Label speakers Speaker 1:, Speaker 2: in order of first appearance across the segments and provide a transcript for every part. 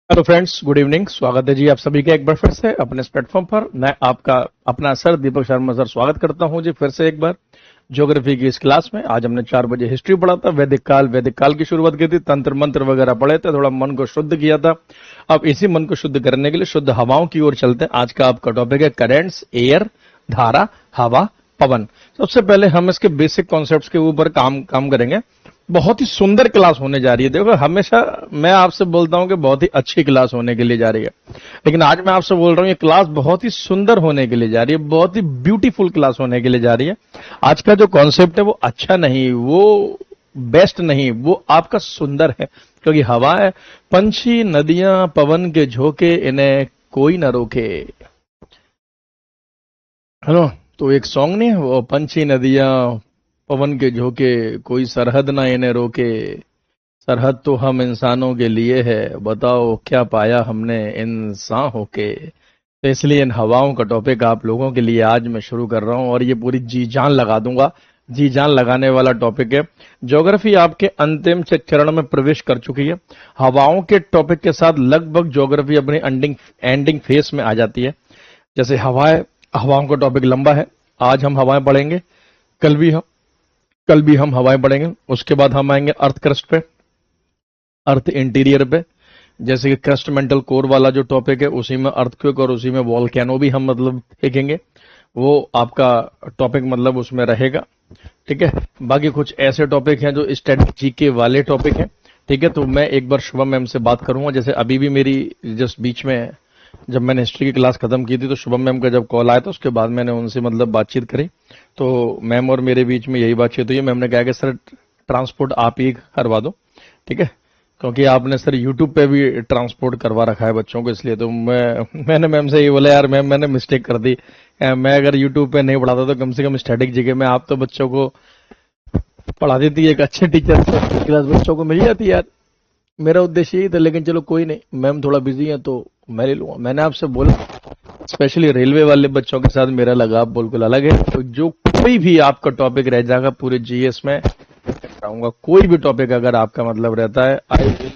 Speaker 1: Hello friends, good evening. स्वागत है जी आप सभी का एक बार फिर से अपने इस प्लेटफॉर्म पर। मैं आपका अपना सर दीपक शर्मा सर स्वागत करता हूं जी फिर से एक बार ज्योग्राफी की इस क्लास में। आज हमने 4 बजे हिस्ट्री पढ़ा था, वैदिक काल की शुरुआत की थी, तंत्र मंत्र वगैरह पढ़े थे, थोड़ा मन को शुद्ध किया था। अब इसी मन को शुद्ध करने के लिए शुद्ध हवाओं की ओर चलते हैं। आज का आपका टॉपिक है करेंट्स, एयर, धारा, हवा, पवन। सबसे पहले हम इसके बेसिक कॉन्सेप्ट्स के ऊपर काम करेंगे। बहुत ही सुंदर क्लास होने जा रही है। देखो, हमेशा मैं आपसे बोलता हूं कि बहुत ही अच्छी क्लास होने के लिए जा रही है, लेकिन आज मैं आपसे बोल रहा हूं ये क्लास बहुत ही सुंदर होने के लिए जा रही है, बहुत ही ब्यूटीफुल क्लास होने के लिए जा रही है। आज का जो कॉन्सेप्ट है वो अच्छा नहीं, वो बेस्ट नहीं, वो आपका सुंदर है। क्योंकि हवा है, पंछी, नदियां, पवन के झोंके, इन्हें कोई ना रोके। हेलो। तो एक सॉन्ग नहीं है वो, पंछी, नदियां, पवन के झोंके, कोई सरहद ना इन्हें रोके। सरहद तो हम इंसानों के लिए है, बताओ क्या पाया हमने इंसान होके। तो इसलिए इन हवाओं का टॉपिक आप लोगों के लिए आज मैं शुरू कर रहा हूं, और ये पूरी जी जान लगा दूंगा। जी जान लगाने वाला टॉपिक है। ज्योग्राफी आपके अंतिम चरण में प्रवेश कर चुकी है। हवाओं के टॉपिक के साथ लगभग ज्योग्राफी अपनी एंडिंग एंडिंग फेस में आ जाती है। जैसे हवाएं, हवाओं का टॉपिक लंबा है। आज हम हवाएं पढ़ेंगे, कल भी हम कल भी हम हवाएं पढ़ेंगे। उसके बाद हम आएंगे अर्थ क्रस्ट पे, अर्थ इंटीरियर पे। जैसे कि क्रस्ट मेंटल कोर वाला जो टॉपिक है, उसी में अर्थक्वेक और उसी में वॉल्केनो भी हम मतलब देखेंगे। वो आपका टॉपिक मतलब उसमें रहेगा। ठीक है। बाकी कुछ ऐसे टॉपिक हैं जो स्टैटिक जीके वाले टॉपिक हैं। ठीक है। तो मैं एक बार शुभम मैम से बात करूंगा। जैसे अभी भी मेरी जस्ट बीच में जब मैंने हिस्ट्री की क्लास खत्म की थी, तो शुभम मैम का जब कॉल आया था, उसके बाद मैंने उनसे मतलब बातचीत करी। तो मैम और मेरे बीच में यही बातचीत हुई। मैम ने कहा कि सर ट्रांसपोर्ट आप ही करवा दो। ठीक है। क्योंकि आपने सर यूट्यूब पे भी ट्रांसपोर्ट करवा रखा है बच्चों को, इसलिए तो मैंने मैम से ये बोला, यार मैम मैंने मिस्टेक कर दी। मैं अगर यूट्यूब पे नहीं पढ़ाता तो कम से कम स्टैटिक जगह में आप तो बच्चों को पढ़ा देती, एक अच्छे टीचर से क्लास बच्चों को मिल जाती यार। मेरा उद्देश्य यही था, लेकिन चलो कोई नहीं, मैम थोड़ा बिजी है तो मैं ले लूंगा। मैंने आपसे बोला, स्पेशली रेलवे वाले बच्चों के साथ मेरा लगाव बिल्कुल अलग है। तो जो कोई भी आपका टॉपिक रह जाएगा पूरे जीएस में, बताऊंगा कोई भी टॉपिक अगर आपका मतलब रहता है, I will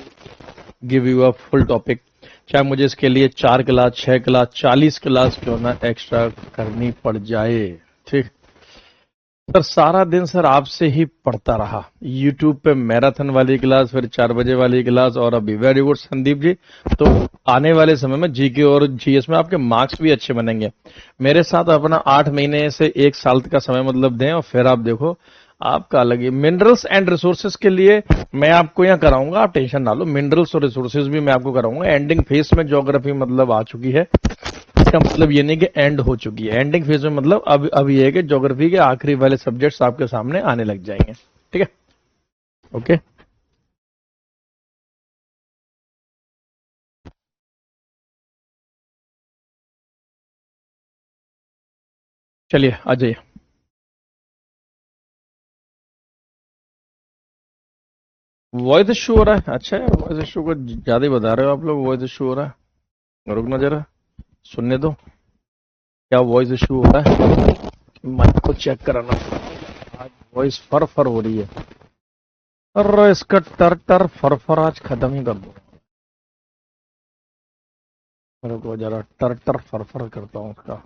Speaker 1: give you a full topic. चाहे मुझे इसके लिए 4 क्लास, 6 क्लास, 40 क्लास क्यों ना एक्स्ट्रा करनी पड़ जाए। ठीक। सर सारा दिन सर आपसे ही पढ़ता रहा, यूट्यूब पे मैराथन वाली क्लास, फिर 4 बजे वाली क्लास, और अभी वेरी गुड संदीप जी। तो आने वाले समय में जीके और जीएस में आपके मार्क्स भी अच्छे बनेंगे। मेरे साथ अपना 8 महीने से 1 साल का समय मतलब दें, और फिर आप देखो आपका अलग ही। मिनरल्स एंड रिसोर्सेज के लिए मैं आपको यहाँ कराऊंगा, आप टेंशन ना लो। मिनरल्स और रिसोर्सेज भी मैं आपको कराऊंगा। एंडिंग फेस में ज्योग्राफी मतलब आ चुकी है। इसका मतलब ये नहीं कि एंड हो चुकी है। एंडिंग फेज में मतलब अब ये है कि ज्योग्राफी के आखिरी वाले सब्जेक्ट्स आपके सामने आने लग जाएंगे। ठीक है। ओके। चलिए आ जाइए। वॉइस इशू हो रहा है? अच्छा है, वॉइस इशू को ज्यादा ही बता रहे हो आप लोग। वॉइस इशू हो रहा है, रुकना जरा, सुनने दो। क्या वॉइस इशू हो रहा है? माइक को चेक कराना पड़ेगा। आज वॉइस फर फर हो रही है। और इसका टर टर फर फर आज खत्म ही कर दो। रुको जरा, टर टर फर फर करता हूँ उसका।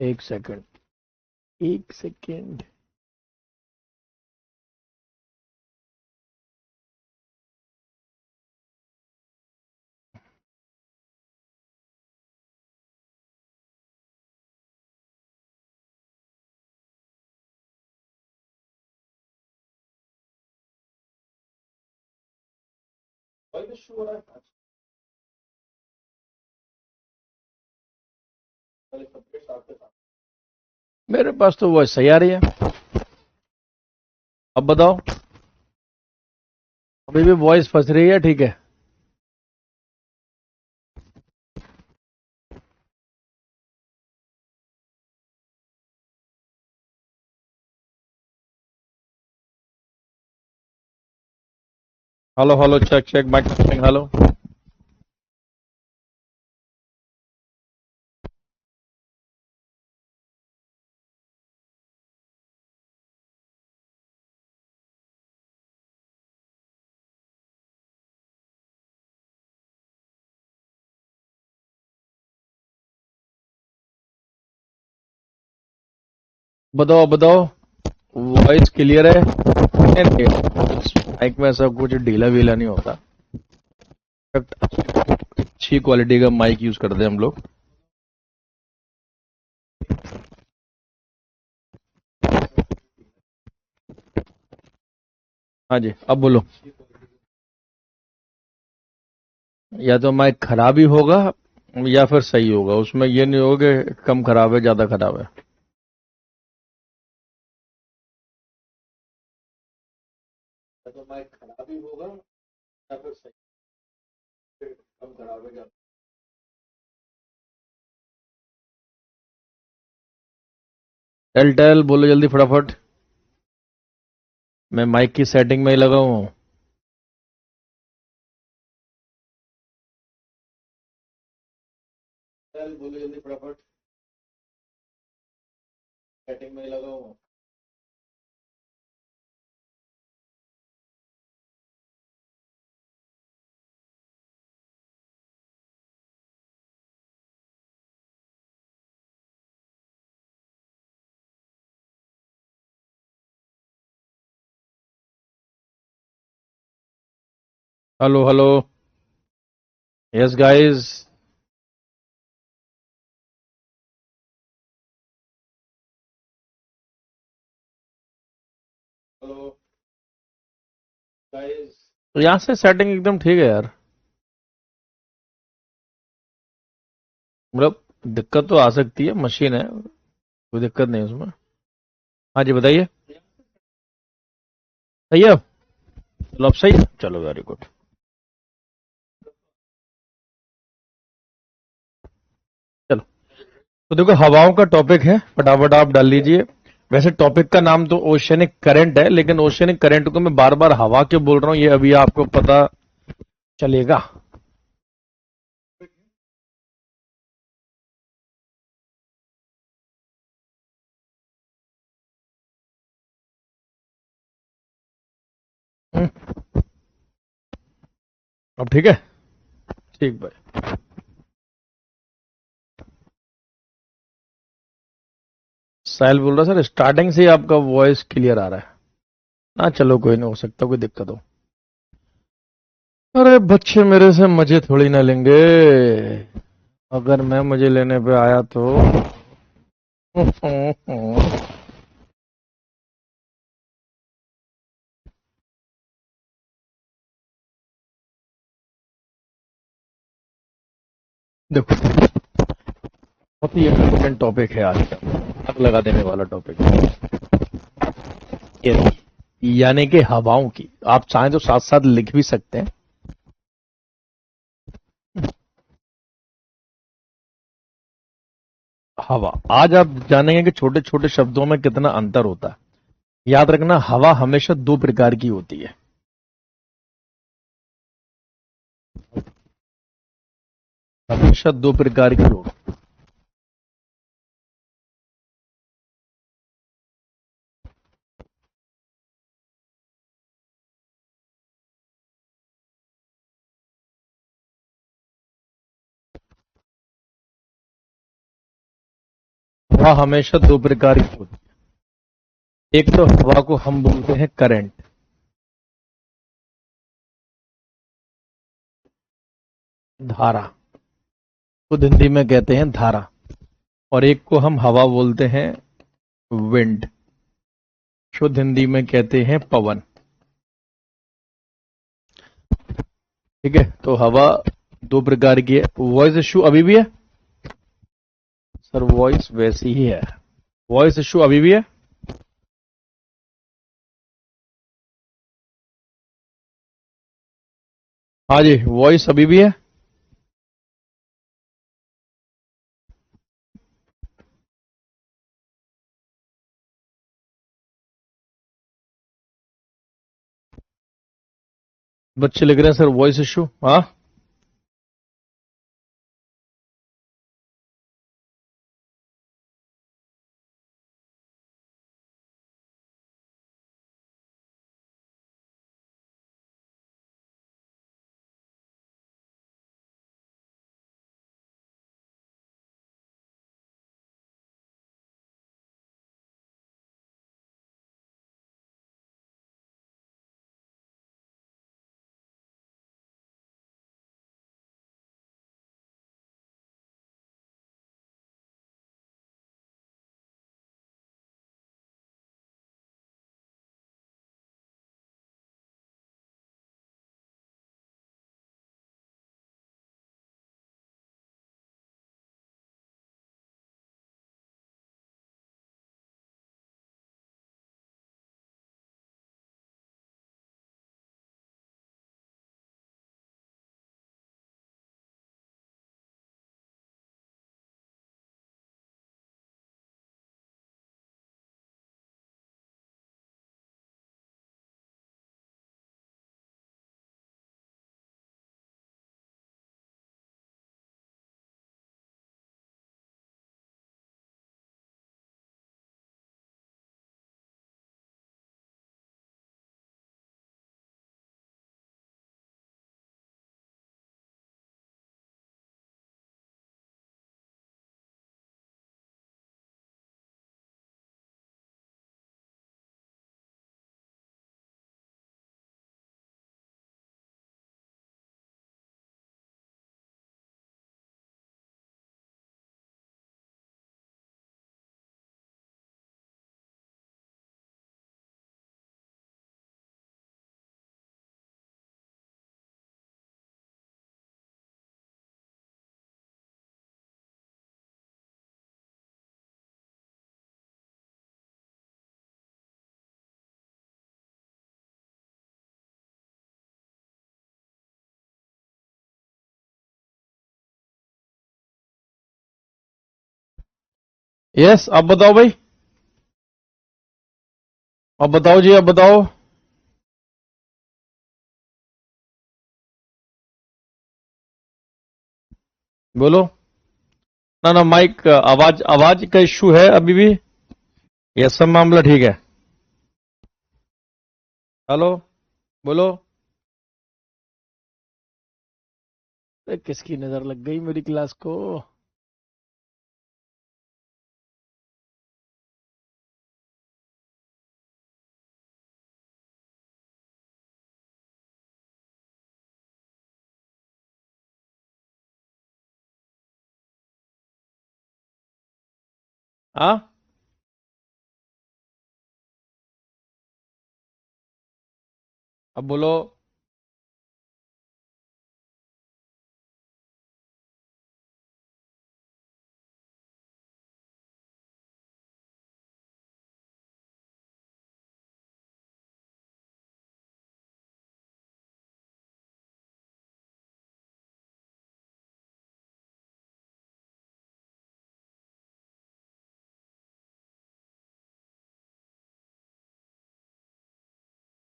Speaker 1: एक सेकंड, एक सेकंड। वॉइस इशू हो रहा है। मेरे पास तो वॉइस सही आ रही है। अब बताओ, अभी भी वॉइस फंस रही है? ठीक है। Hello hello, check check, mic check, hello. बताओ बताओ, वॉइस क्लियर है? नहीं नहीं, माइक में ऐसा कुछ ढीला वीला नहीं होता। अच्छी क्वालिटी का माइक यूज करते हैं हम लोग। हाँ जी, अब बोलो। या तो माइक खराब ही होगा या फिर सही होगा, उसमें ये नहीं होगा कि कम खराब है ज्यादा खराब है। या तो माइक खराब ही होगा या फिर सही, कम खराब है ज्यादा। टेल टेल बोलो जल्दी फटाफट। मैं माइक की सेटिंग में ही लगा हूँ। टेल बोलो जल्दी फटाफट, सेटिंग में ही लगा हूँ। Hello hello. Yes guys. Hello guys. तो यहाँ से सेटिंग एकदम ठीक है यार। मतलब दिक्कत तो आ सकती है, मशीन है, कोई दिक्कत नहीं उसमें। हाँ जी बताइए। सही है? चलो अब सही है, चलो वेरी गुड। चलो, तो देखो हवाओं का टॉपिक है, फटाफट आप डाल लीजिए। वैसे टॉपिक का नाम तो ओशनिक करंट है, लेकिन ओशनिक करंट को मैं बार बार हवा क्यों बोल रहा हूँ ये अभी आपको पता चलेगा। हम्म, अब ठीक है। ठीक भाई। साहिल बोल रहा सर स्टार्टिंग से ही आपका वॉइस क्लियर आ रहा है ना। चलो कोई नहीं, हो सकता कोई दिक्कत हो। अरे बच्चे मेरे से मजे थोड़ी ना लेंगे, अगर मैं मजे लेने पे आया तो। देखो, बहुत ही इम्पोर्टेंट टॉपिक है आज का, आग लगा देने वाला टॉपिक है ये, यानी कि हवाओं की। आप चाहें तो साथ साथ लिख भी सकते हैं। हवा, आज आप जानेंगे कि छोटे छोटे शब्दों में कितना अंतर होता है। याद रखना, हवा हमेशा दो प्रकार की होती है। हमेशा दो प्रकार की होती है। हवा हमेशा दो प्रकार की होती है। एक तो हवा को हम बोलते हैं करंट, धारा, खुद हिंदी में कहते हैं धारा। और एक को हम हवा बोलते हैं विंड, शुद्ध हिंदी में कहते हैं पवन। ठीक है, तो हवा दो प्रकार की है। वॉइस इश्यू अभी भी है? सर वॉइस वैसी ही है। वॉइस इश्यू अभी भी है? हाँ जी, वॉइस अभी भी है। बच्चे लिख रहे हैं सर वॉइस इश्यू। हाँ, यस, अब बताओ भाई, अब बताओ जी, अब बताओ। बोलो। ना ना, माइक आवाज आवाज का इश्यू है अभी भी। यस, सब मामला ठीक है। हेलो, बोलो। किसकी नजर लग गई मेरी क्लास को? हाँ, अब बोलो।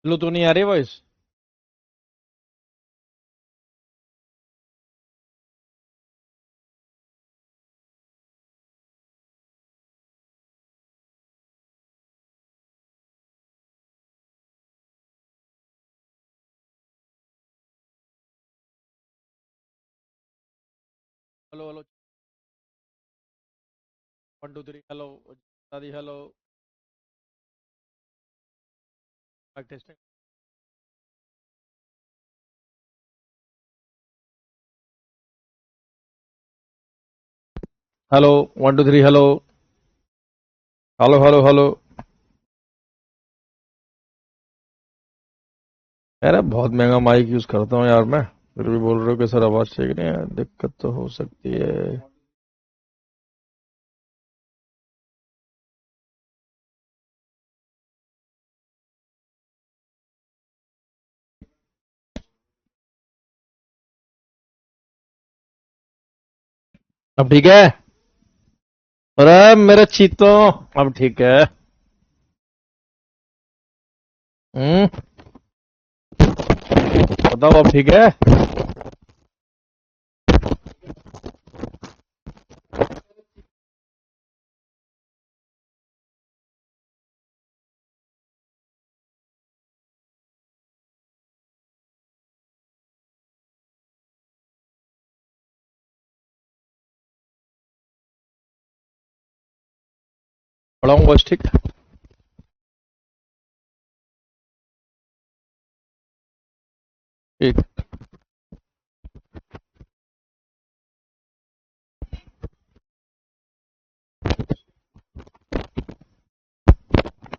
Speaker 1: लो, तो नहीं आ रही वॉइस? Hello hello, 1 2 3, hello. दादी, hello. Mic testing. Hello, 1 2 3, hello. Hello hello hello. यार बहुत महंगा माइक यूज करता हूँ यार मैं, फिर भी बोल रहे हो कि सर आवाज ठीक नहीं है, दिक्कत तो हो सकती है। अब ठीक है? अरे मेरे चीतो, अब ठीक है। हम्म, बताओ, अब ठीक है? पढ़ाऊँ बस, ठीक। ठीक।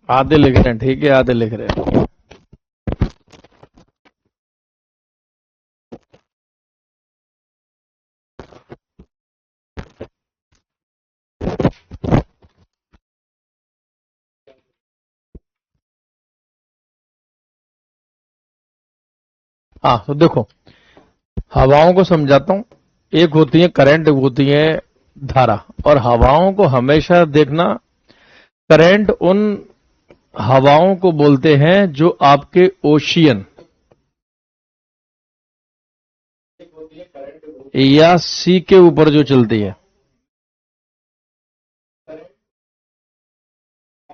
Speaker 1: आधे लिख रहे हैं, ठीक है, आधे लिख रहे हैं। हाँ, तो देखो, हवाओं को समझाता हूँ। एक होती है करंट, एक होती है धारा। और हवाओं को हमेशा देखना, करंट उन हवाओं को बोलते हैं जो आपके ओशियन या सी के ऊपर जो चलती है,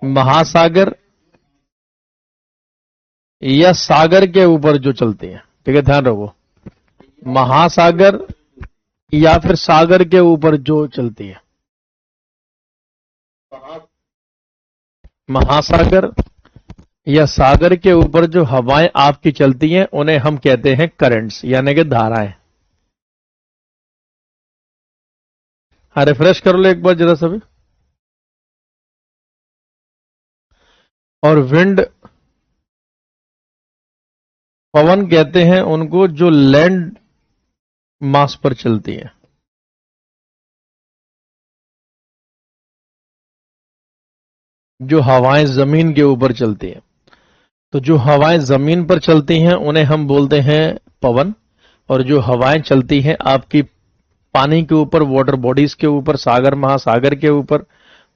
Speaker 1: महासागर या सागर के ऊपर जो चलती है। ठीक है, ध्यान रखो, महासागर या फिर सागर के ऊपर जो चलती है। महासागर या सागर के ऊपर जो हवाएं आपकी चलती हैं उन्हें हम कहते हैं करंट्स, यानी कि धाराएं। हाँ, रिफ्रेश कर लो एक बार जरा सभी। और विंड, पवन कहते हैं उनको जो लैंड मास पर चलती है। जो हवाएं जमीन के ऊपर चलती हैं, तो जो हवाएं जमीन पर चलती हैं उन्हें हम बोलते हैं पवन। और जो हवाएं चलती हैं आपकी पानी के ऊपर, वाटर बॉडीज के ऊपर, सागर महासागर के ऊपर,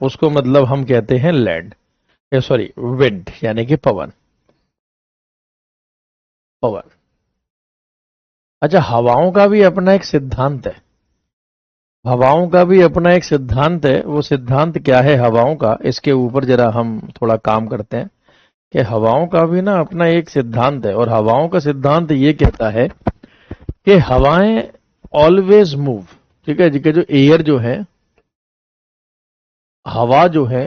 Speaker 1: उसको मतलब हम कहते हैं लैंड, सॉरी विंड, यानी कि पवन। पवन। अच्छा, हवाओं का भी अपना एक सिद्धांत है। हवाओं का भी अपना एक सिद्धांत है। वो सिद्धांत क्या है हवाओं का, इसके ऊपर जरा हम थोड़ा काम करते हैं कि हवाओं का भी ना अपना एक सिद्धांत है। और हवाओं का सिद्धांत ये कहता है कि हवाएं ऑलवेज मूव। ठीक है जी, कि जो एयर जो है, हवा जो है,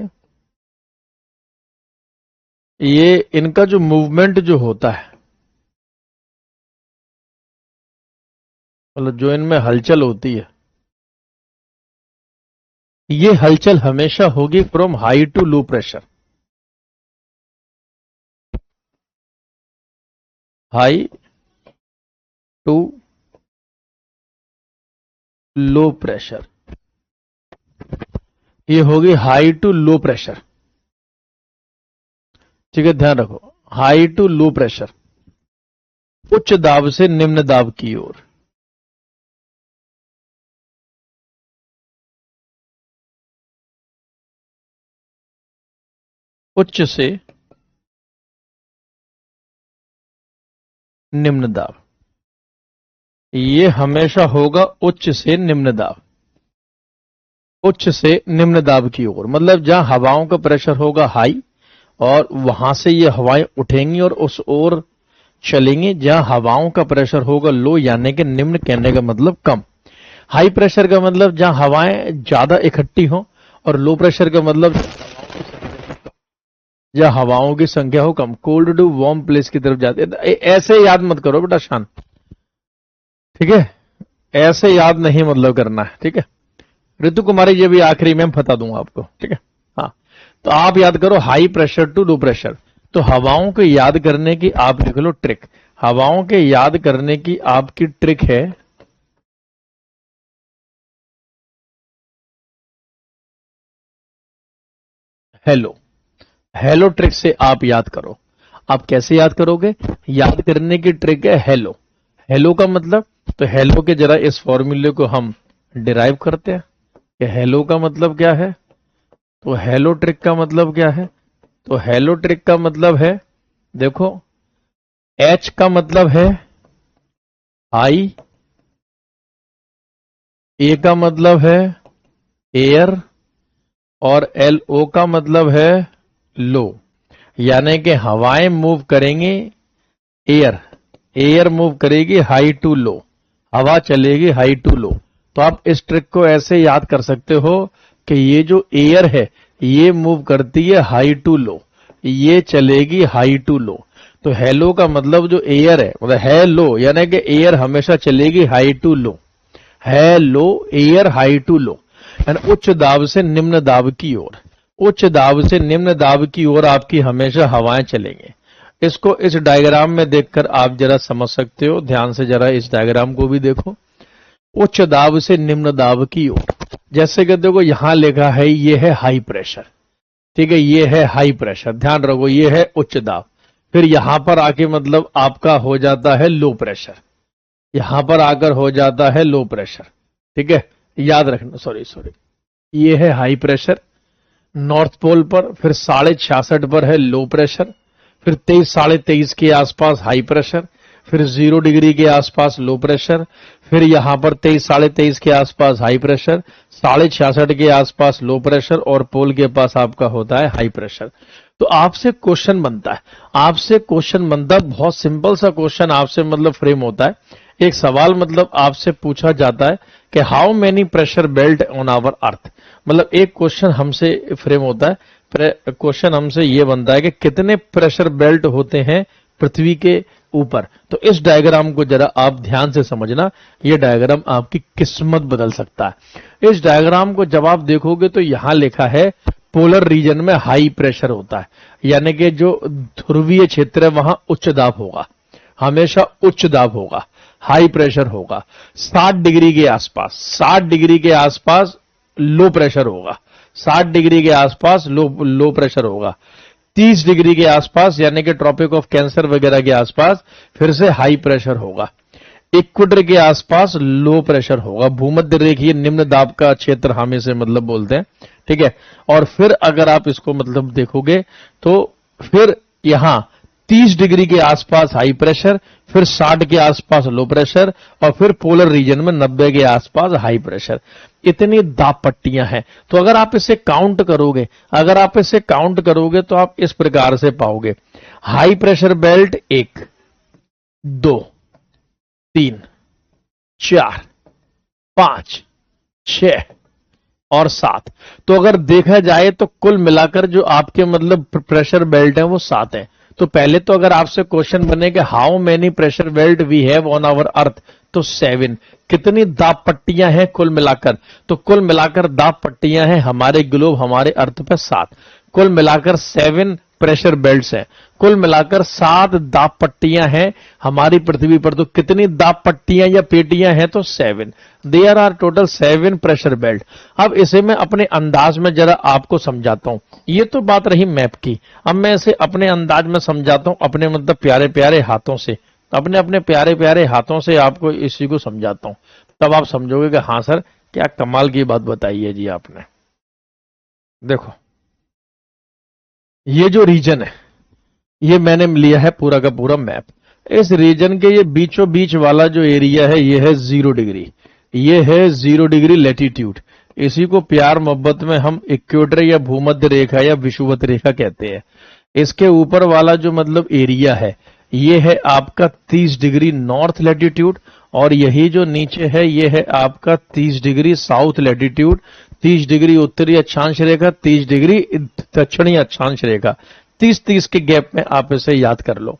Speaker 1: ये इनका जो मूवमेंट जो होता है, मतलब जो इनमें हलचल होती है, ये हलचल हमेशा होगी from high to low pressure. High to low pressure, ये होगी हाई टू लो प्रेशर। ठीक है, ध्यान रखो, हाई टू लो प्रेशर, उच्च दाब से निम्न दाब की ओर। उच्च से निम्न दाब, ये हमेशा होगा उच्च से निम्न दाब। उच्च से निम्न दाब की ओर मतलब जहां हवाओं का प्रेशर होगा हाई, और वहां से ये हवाएं उठेंगी और उस ओर चलेंगी जहां हवाओं का प्रेशर होगा लो, यानी कि निम्न, कहने का मतलब कम। हाई प्रेशर का मतलब जहां हवाएं ज्यादा इकट्ठी हों, और लो प्रेशर का मतलब जहां हवाओं की संख्या हो कम। कोल्ड टू वार्म प्लेस की तरफ जाते हैं। ऐसे याद मत करो बेटा शान, ठीक है, ऐसे याद नहीं मतलब करना है। ठीक है ऋतु कुमारी, ये भी आखिरी में बता दूंगा आपको। ठीक है, हाँ, तो आप याद करो high pressure to low pressure. तो हवाओं को याद करने की आप लिख लो ट्रिक। हवाओं के याद करने की आपकी ट्रिक है हेलो। हेलो ट्रिक से आप याद करो। आप कैसे याद करोगे? याद करने की ट्रिक है हेलो। हेलो का मतलब, तो हेलो के जरा इस फॉर्मूले को हम डिराइव करते हैं कि हेलो का मतलब क्या है। तो हेलो ट्रिक का मतलब क्या है? तो हेलो ट्रिक का मतलब है, देखो, एच का मतलब है हाई, ए का मतलब है एयर, और एल ओ का मतलब है लो। यानी कि हवाएं मूव करेंगी, एयर एयर मूव करेगी हाई टू लो, हवा चलेगी हाई टू लो। तो आप इस ट्रिक को ऐसे याद कर सकते हो कि ये जो एयर है ये मूव करती है हाई टू लो, ये चलेगी हाई टू लो। तो हेलो का मतलब जो एयर है, मतलब है लो, यानी कि एयर हमेशा चलेगी हाई टू लो। है लो, एयर हाई टू लो, यानी उच्च दाब से निम्न दाब की ओर। उच्च दाब से निम्न दाब की ओर आपकी हमेशा हवाएं चलेंगी। इसको इस डायग्राम में देखकर आप जरा समझ सकते हो। ध्यान से जरा इस डायग्राम को भी देखो। उच्च दाब से निम्न दाब की ओर, जैसे कि देखो यहां लिखा है ये है हाई प्रेशर। ठीक है, ये है हाई प्रेशर, ध्यान रखो, ये है उच्च दाब। फिर यहां पर आके मतलब आपका हो जाता है लो प्रेशर, यहां पर आकर हो जाता है लो प्रेशर। ठीक है, याद रखना, सॉरी सॉरी, ये है हाई प्रेशर नॉर्थ पोल पर, फिर 66.5 पर है लो प्रेशर, फिर 23-23.5 के आसपास हाई प्रेशर, फिर 0 डिग्री के आसपास लो प्रेशर, फिर यहां पर 23-23.5 के आसपास हाई प्रेशर, 66.5 के आसपास लो प्रेशर, और पोल के पास आपका होता है हाई प्रेशर। तो आपसे क्वेश्चन बनता है, आपसे क्वेश्चन बनता है, बहुत सिंपल सा क्वेश्चन आपसे मतलब फ्रेम होता है। एक सवाल मतलब आपसे पूछा जाता है कि how many pressure belt on our earth. मतलब एक क्वेश्चन हमसे फ्रेम होता है, क्वेश्चन हमसे ये बनता है कि कितने प्रेशर बेल्ट होते हैं पृथ्वी के ऊपर। तो इस डायग्राम को जरा आप ध्यान से समझना, ये डायग्राम आपकी किस्मत बदल सकता है। इस डायग्राम को जब आप देखोगे तो यहां लिखा है पोलर रीजन में हाई प्रेशर होता है, यानी कि जो ध्रुवीय क्षेत्र है वहां उच्च दाब होगा, हमेशा उच्च दाब होगा, हाई प्रेशर होगा। 60 डिग्री के आसपास, 60 डिग्री के आसपास लो प्रेशर होगा, 60 डिग्री के आसपास लो प्रेशर होगा। 30 डिग्री के आसपास यानी कि ट्रॉपिक ऑफ कैंसर वगैरह के आसपास फिर से हाई प्रेशर होगा। इक्वेटर के आसपास लो प्रेशर होगा। भूमध्य रेखीय निम्न दाब का क्षेत्र हम इसे मतलब बोलते हैं। ठीक है। और फिर अगर आप इसको मतलब देखोगे तो फिर यहां 30 डिग्री के आसपास हाई प्रेशर, फिर 60 के आसपास लो प्रेशर, और फिर पोलर रीजन में 90 के आसपास हाई प्रेशर। इतनी दाब पट्टियां हैं। तो अगर आप इसे काउंट करोगे तो आप इस प्रकार से पाओगे। हाई प्रेशर बेल्ट 1, 2, 3, 4, 5, 6 और 7। तो अगर देखा जाए तो कुल मिलाकर जो आपके मतलब प्रेशर बेल्ट है वो 7 है। तो पहले तो अगर आपसे क्वेश्चन बने कि how many pressure belt we have on our earth, तो 7। कितनी दाब पट्टियां हैं कुल मिलाकर? तो कुल मिलाकर दाब पट्टियां हैं हमारे ग्लोब, हमारे अर्थ पे 7। कुल मिलाकर 7 प्रेशर बेल्ट्स हैं। कुल मिलाकर 7 दाब पट्टियां हैं हमारी पृथ्वी पर। तो कितनी दाब पट्टियां या पेटियां हैं? तो 7। There are total 7 pressure belt. अब इसे मैं अपने अंदाज में जरा आपको समझाता हूं। ये तो बात रही मैप की। अब मैं इसे अपने अंदाज में समझाता हूं, अपने मतलब प्यारे प्यारे हाथों से, अपने अपने प्यारे प्यारे हाथों से आपको इसी को समझाता हूं। तब आप समझोगे कि हाँ सर, क्या कमाल की बात बताई है जी आपने। देखो, ये जो रीजन है, ये मैंने लिया है पूरा का पूरा मैप। इस रीजन के ये बीचों बीच वाला जो एरिया है, ये है 0 डिग्री। ये है 0 डिग्री लैटिट्यूड। इसी को प्यार मोहब्बत में हम इक्वेटर या भूमध्य रेखा या विषुवत रेखा कहते हैं। इसके ऊपर वाला जो मतलब एरिया है, ये है आपका 30 डिग्री नॉर्थ लैटिट्यूड, और यही जो नीचे है ये है आपका 30 डिग्री साउथ लैटिट्यूड। 30 डिग्री उत्तरी अक्षांश रेखा, 30 डिग्री दक्षिणी अक्षांश रेखा। 30-30 के गैप में आप इसे याद कर लो।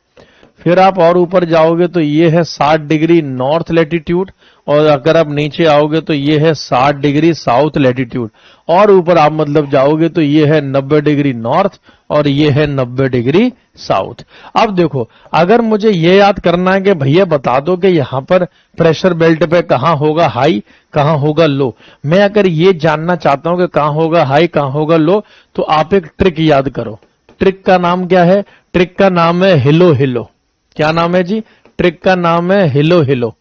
Speaker 1: फिर आप और ऊपर जाओगे तो ये है 60 डिग्री नॉर्थ लैटिट्यूड, और अगर आप नीचे आओगे तो ये है 60 डिग्री साउथ लैटिट्यूड, और ऊपर आप मतलब जाओगे तो ये है 90 डिग्री नॉर्थ और ये है 90 डिग्री साउथ। अब देखो, अगर मुझे ये याद करना है कि भैया बता दो कि यहां पर प्रेशर बेल्ट पे कहां होगा हाई, कहां होगा लो, मैं अगर ये जानना चाहता हूं कि कहां होगा हाई, कहां होगा लो, तो आप एक ट्रिक याद करो। ट्रिक का नाम क्या है? ट्रिक का नाम है हिलो हिलो। क्या नाम है जी? ट्रिक का नाम है हिलो हिलो।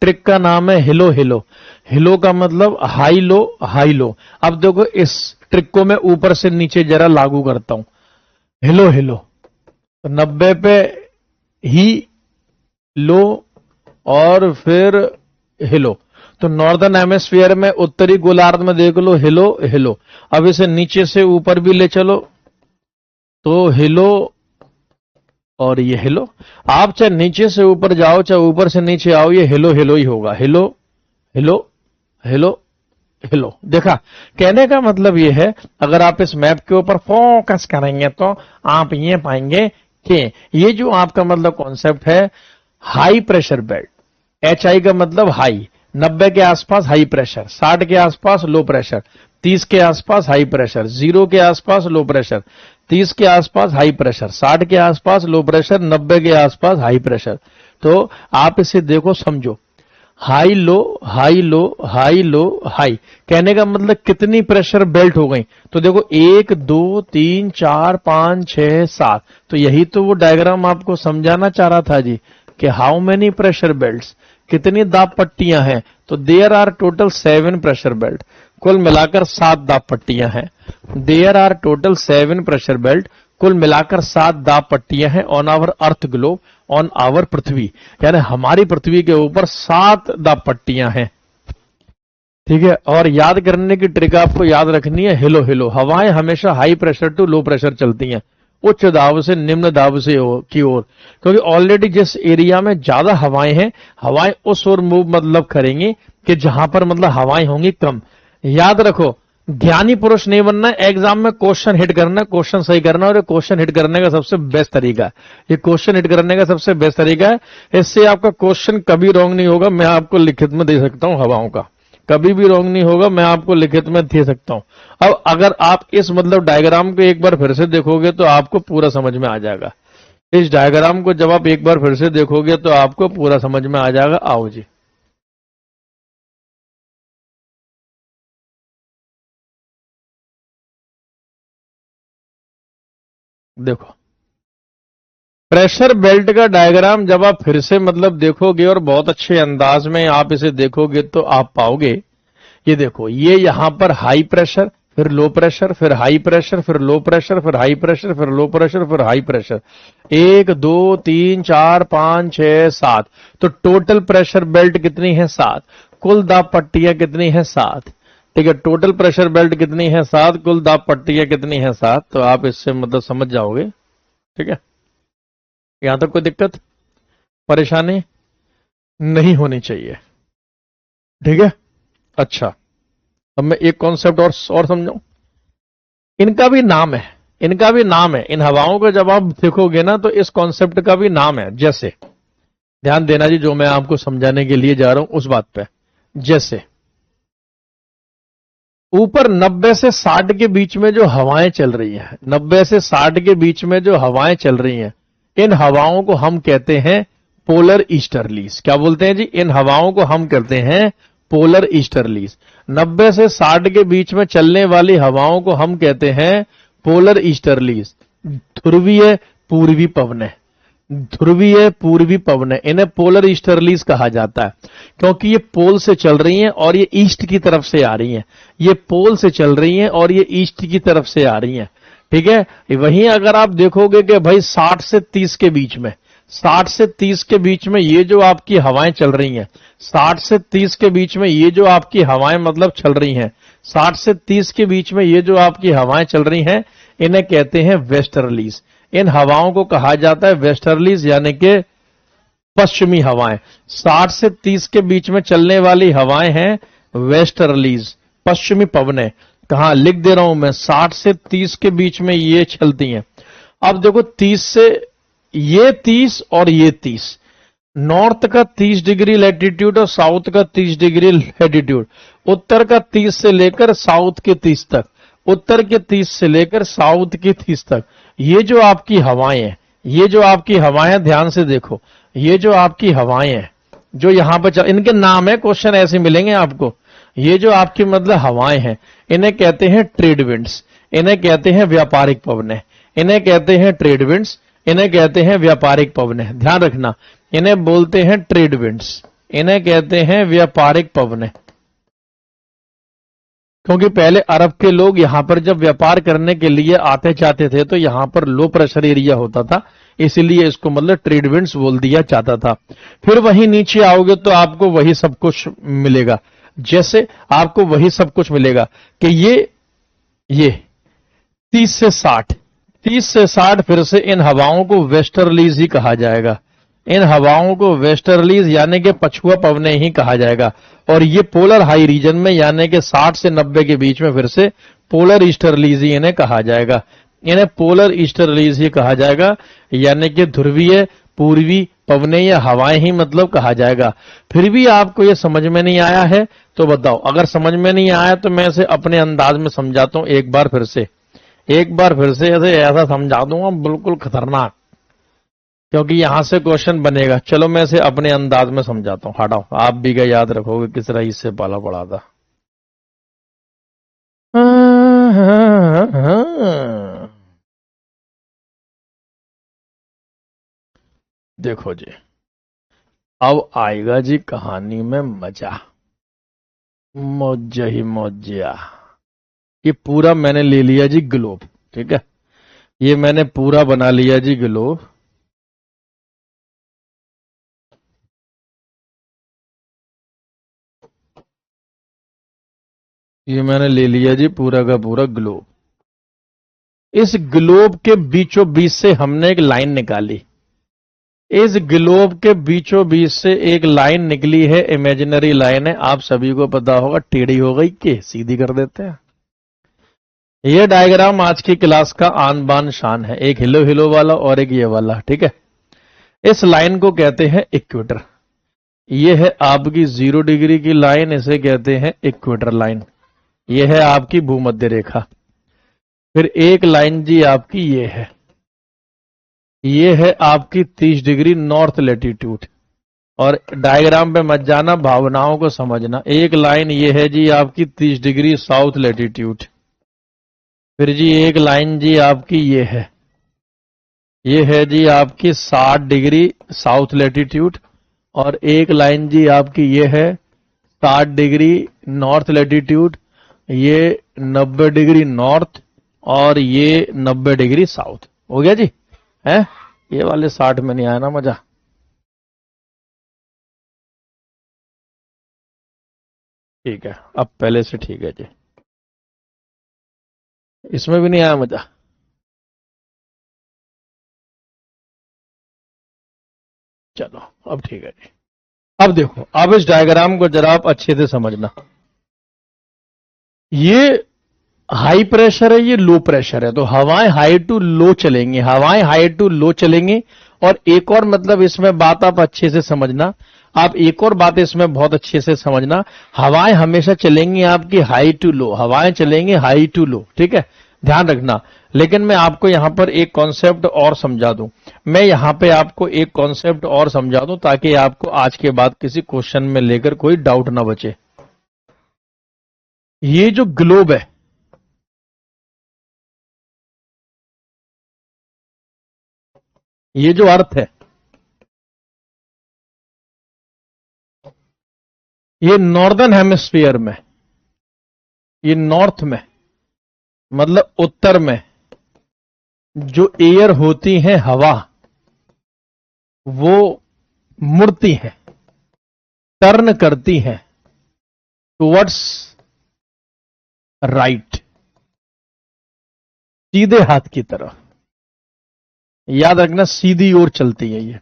Speaker 1: ट्रिक का नाम है हिलो हिलो। हिलो का मतलब हाई लो, हाई लो। अब देखो, इस ट्रिक को मैं ऊपर से नीचे जरा लागू करता हूं। हिलो हिलो, तो 90 पे ही लो और फिर हिलो। तो नॉर्दर्न हेमिस्फीयर में, उत्तरी गोलार्ध में देख लो हिलो हिलो। अब इसे नीचे से ऊपर भी ले चलो तो हिलो और ये हिलो। आप चाहे नीचे से ऊपर जाओ चाहे ऊपर से नीचे आओ, ये हिलो हिलो ही होगा। हिलो हिलो हिलो हिलो। देखा, कहने का मतलब ये है, अगर आप इस मैप के ऊपर फोकस करेंगे तो आप ये पाएंगे कि ये जो आपका मतलब कॉन्सेप्ट है, हाई प्रेशर बेल्ट। HI का मतलब हाई, 90 के आसपास हाई प्रेशर, 60 के आसपास लो प्रेशर, 30 के आसपास हाई प्रेशर, 0 के आसपास लो प्रेशर, 30 के आसपास हाई प्रेशर, 60 के आसपास लो प्रेशर, 90 के आसपास हाई प्रेशर। तो आप इसे देखो, समझो, high low high low high low high. कहने का मतलब कितनी प्रेशर बेल्ट हो गई? तो देखो 1 2 3 4 5 6 7। तो यही तो वो डायग्राम आपको समझाना चाह रहा था जी, कि हाउ मेनी प्रेशर बेल्ट्स, कितनी दाब पट्टियां हैं। तो there are total 7 pressure belt. कुल मिलाकर 7 दाब पट्टियां हैं। There are total 7 pressure belt. कुल मिलाकर 7 दाब पट्टियां हैं on our earth globe, on our पृथ्वी, यानी हमारी पृथ्वी के ऊपर 7 दाब पट्टियां हैं। ठीक है। और याद करने की ट्रिक आपको याद रखनी है, हिलो हिलो। हवाएं हमेशा high pressure to low pressure चलती हैं, उच्च दाब से निम्न दाब से की ओर, क्योंकि ऑलरेडी जिस एरिया में ज्यादा हवाएं हैं, हवाएं उस ओर मूव मतलब करेंगी कि जहां पर मतलब हवाएं होंगी कम। याद रखो, ज्ञानी पुरुष नहीं बनना है, एग्जाम में क्वेश्चन हिट करना, क्वेश्चन सही करना, और ये क्वेश्चन हिट करने का सबसे बेस्ट तरीका है। ये क्वेश्चन हिट करने का सबसे बेस्ट तरीका है। इससे आपका क्वेश्चन कभी रॉन्ग नहीं होगा। मैं आपको लिखित में दे सकता हूं हवाओं का, कभी भी रॉन्ग नहीं होगा, मैं आपको लिखित में दे सकता हूं। अब अगर आप इस मतलब डायग्राम को एक बार फिर से देखोगे तो आपको पूरा समझ में आ जाएगा। इस डायग्राम को जब आप एक बार फिर से देखोगे तो आपको पूरा समझ में आ जाएगा। आओ जी, देखो, प्रेशर बेल्ट का डायग्राम जब आप फिर से मतलब देखोगे और बहुत अच्छे अंदाज में आप इसे देखोगे तो आप पाओगे, ये देखो, ये यहां पर हाई प्रेशर, फिर लो प्रेशर, फिर हाई प्रेशर, फिर लो प्रेशर, फिर हाई प्रेशर, फिर लो प्रेशर, फिर हाई प्रेशर। 1 2 3 4 5 6 7। तो टोटल प्रेशर बेल्ट कितनी है? 7। कुल दाब पट्टियां कितनी है? 7। ठीक है, टोटल प्रेशर बेल्ट कितनी है? 7। कुल दाब पट्टियां कितनी है? 7। तो आप इससे मतलब समझ जाओगे। ठीक है, यहां तक कोई दिक्कत परेशानी नहीं होनी चाहिए। ठीक है, अच्छा अब मैं एक कॉन्सेप्ट और समझाऊं। इनका भी नाम है, इनका भी नाम है। इन हवाओं को जब आप देखोगे ना तो इस कॉन्सेप्ट का भी नाम है। जैसे ध्यान देना जी, जो मैं आपको समझाने के लिए जा रहा हूं उस बात पे। जैसे ऊपर 90 से 60 के बीच में जो हवाएं चल रही हैं, 90 से 60 के बीच में जो हवाएं चल रही हैं, इन हवाओं को हम कहते हैं पोलर ईस्टर्लीज। क्या बोलते हैं जी? इन हवाओं को हम कहते हैं पोलर ईस्टर्लीज। 90 से 60 के बीच में चलने वाली हवाओं को हम कहते हैं पोलर ईस्टर्लीज। ध्रुवीय पूर्वी पवनें, ध्रुवीय पूर्वी पवनें, इन्हें पोलर ईस्टर्लीज कहा जाता है, क्योंकि ये पोल से चल रही हैं और ये ईस्ट की तरफ से आ रही हैं। ये पोल से चल रही हैं और ये ईस्ट की तरफ से आ रही हैं। ठीक है, वहीं अगर आप देखोगे कि भाई 60 से 30 के बीच में, 60 से 30 के बीच में ये जो आपकी हवाएं चल रही हैं, 60 से 30 के बीच में ये जो आपकी हवाएं मतलब चल रही हैं, 60 से 30 के बीच में ये जो आपकी हवाएं चल रही हैं, इन्हें कहते हैं वेस्टर्लीज। इन हवाओं को कहा जाता है वेस्टर्लीज, यानी कि पश्चिमी हवाएं। 60 से 30 के बीच में चलने वाली हवाएं हैं वेस्टर्लीज, पश्चिमी पवनें। कहां लिख दे रहा हूं मैं? 60 से 30 के बीच में ये चलती हैं। अब देखो 30 से ये 30 और ये 30, नॉर्थ का 30 डिग्री लैटिट्यूड और साउथ का 30 डिग्री लैटिट्यूड, उत्तर का 30 से लेकर साउथ के 30 तक, उत्तर के 30 से लेकर साउथ के 30 तक, ये जो आपकी हवाएं हैं, ये जो आपकी हवाएं, ध्यान से देखो, ये जो आपकी हवाएं हैं जो यहां पर इनके नाम है, क्वेश्चन ऐसे मिलेंगे आपको। ये जो आपकी मतलब हवाएं हैं, इन्हें कहते हैं ट्रेड विंड्स, इन्हें कहते हैं व्यापारिक पवनें, इन्हें कहते हैं ट्रेड विंड्स, इन्हें कहते हैं व्यापारिक पवनें। ध्यान रखना, इन्हें बोलते हैं ट्रेड विंड्स, इन्हें कहते हैं व्यापारिक पवनें। क्योंकि पहले अरब के लोग यहां पर जब व्यापार करने के लिए आते जाते थे तो यहां पर लो प्रेशर एरिया होता था, इसीलिए इसको मतलब ट्रेड विंड्स बोल दिया जाता था। फिर वहीं नीचे आओगे तो आपको वही सब कुछ मिलेगा। जैसे आपको वही सब कुछ मिलेगा कि ये 30 से 60, 30 से 60, फिर से इन हवाओं को वेस्टर्लीज ही कहा जाएगा। इन हवाओं को वेस्टर्लीज यानी कि पछुआ पवनें ही कहा जाएगा। और ये पोलर हाई रीजन में यानी कि 60 से 90 के बीच में फिर से पोलर ईस्टर्लीज ही इन्हें कहा जाएगा। इन्हें पोलर ईस्टर्लीज ही कहा जाएगा, यानी कि ध्रुवीय पूर्वी पवनें या हवाएं ही मतलब कहा जाएगा। फिर भी आपको ये समझ में नहीं आया है तो बताओ। अगर समझ में नहीं आया तो मैं इसे अपने अंदाज में समझाता हूं एक बार फिर से, एक बार फिर से ऐसा समझा दूंगा बिल्कुल खतरनाक, क्योंकि यहां से क्वेश्चन बनेगा। चलो मैं इसे अपने अंदाज में समझाता हूं, हटाओ, आप भी क्या याद रखोगे किस तरह इससे पाला पड़ा था। देखो जी, अब आएगा जी कहानी में मजा, मौजा ही मौजा। ये पूरा मैंने ले लिया जी ग्लोब, ठीक है, ये मैंने पूरा बना लिया जी ग्लोब। ये मैंने ले लिया जी पूरा का पूरा ग्लोब। इस ग्लोब के बीचों बीच से हमने एक लाइन निकाली। इस ग्लोब के बीचों बीच से एक लाइन निकली है, इमेजिनरी लाइन है, आप सभी को पता होगा टेढ़ी हो गई के सीधी कर देते हैं। ये डायग्राम आज की क्लास का आन बान शान है, एक हिलो हिलो वाला और एक ये वाला, ठीक है। इस लाइन को कहते हैं इक्वेटर। ये है आपकी 0 डिग्री की लाइन, इसे कहते हैं इक्वेटर लाइन। ये है आपकी भूमध्य रेखा। फिर एक लाइन जी आपकी ये है, ये है आपकी 30 डिग्री नॉर्थ लैटिट्यूड। और डायग्राम पे मत जाना, भावनाओं को समझना। एक लाइन ये है जी आपकी 30 डिग्री साउथ लैटिट्यूड। फिर जी एक लाइन जी आपकी ये है जी आपकी 60 डिग्री साउथ लैटिट्यूड। और एक लाइन जी आपकी ये है 60 डिग्री नॉर्थ लैटिट्यूड। ये 90 डिग्री नॉर्थ और ये 90 डिग्री साउथ। हो गया जी? है ये वाले 60 में नहीं आया ना मजा? ठीक है, अब पहले से ठीक है जी। इसमें भी नहीं आया मजा? चलो अब ठीक है जी। अब देखो, अब इस डायग्राम को जरा आप अच्छे से समझना। ये हाई प्रेशर है, ये लो प्रेशर है, तो हवाएं हाई टू लो चलेंगी, हवाएं हाई टू लो चलेंगी। और एक और मतलब इसमें बात आप अच्छे से समझना, आप एक और बात इसमें बहुत अच्छे से समझना, हवाएं हमेशा चलेंगी आपकी हाई टू लो, हवाएं चलेंगी हाई टू लो, ठीक है, ध्यान रखना। लेकिन मैं आपको यहां पर एक कॉन्सेप्ट और समझा दूं, मैं यहां पे आपको एक कॉन्सेप्ट और समझा दूं ताकि आपको आज के बाद किसी क्वेश्चन में लेकर कोई डाउट ना बचे। ये जो ग्लोब है, ये जो अर्थ है, ये नॉर्दर्न हेमिस्फीयर में, ये नॉर्थ में मतलब उत्तर में जो एयर होती है, हवा, वो मुड़ती है, टर्न करती है टुवर्ड्स राइट, सीधे हाथ की तरफ। याद रखना, सीधी ओर चलती है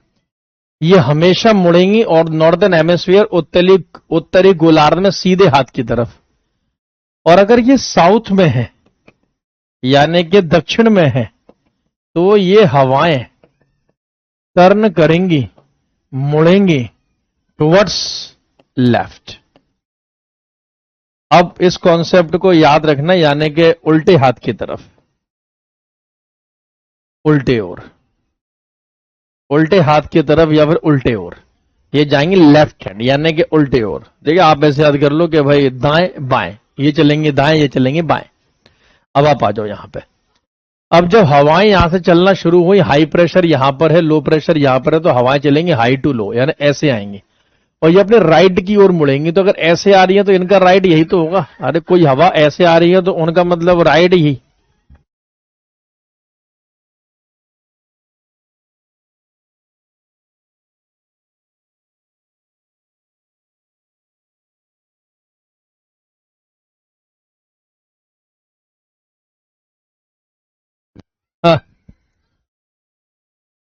Speaker 1: ये हमेशा मुड़ेंगी। और नॉर्दर्न हेमिस्फीयर उत्तरी गोलार्ध में सीधे हाथ की तरफ। और अगर ये साउथ में है यानी कि दक्षिण में है, तो ये हवाएं टर्न करेंगी, मुड़ेंगी टुवर्ड्स लेफ्ट। अब इस कॉन्सेप्ट को याद रखना, यानी कि उल्टे हाथ की तरफ, उल्टे ओर, उल्टे हाथ की तरफ या फिर उल्टे ओर, ये जाएंगे लेफ्ट हैंड यानी कि उल्टे ओर। देखिए आप ऐसे याद कर लो कि भाई दाएं बाएं, ये चलेंगे दाएं, ये चलेंगे बाएं। अब आप आ जाओ यहां पे। अब जब हवाएं यहां से चलना शुरू हुई, हाई प्रेशर यहां पर है, लो प्रेशर यहां पर है, तो हवाएं चलेंगी हाई टू लो, यानी ऐसे आएंगी और ये अपने राइट की ओर मुड़ेंगी। तो अगर ऐसे आ रही है तो इनका राइट यही तो होगा। अरे कोई हवा ऐसे आ रही है तो उनका मतलब राइट ही।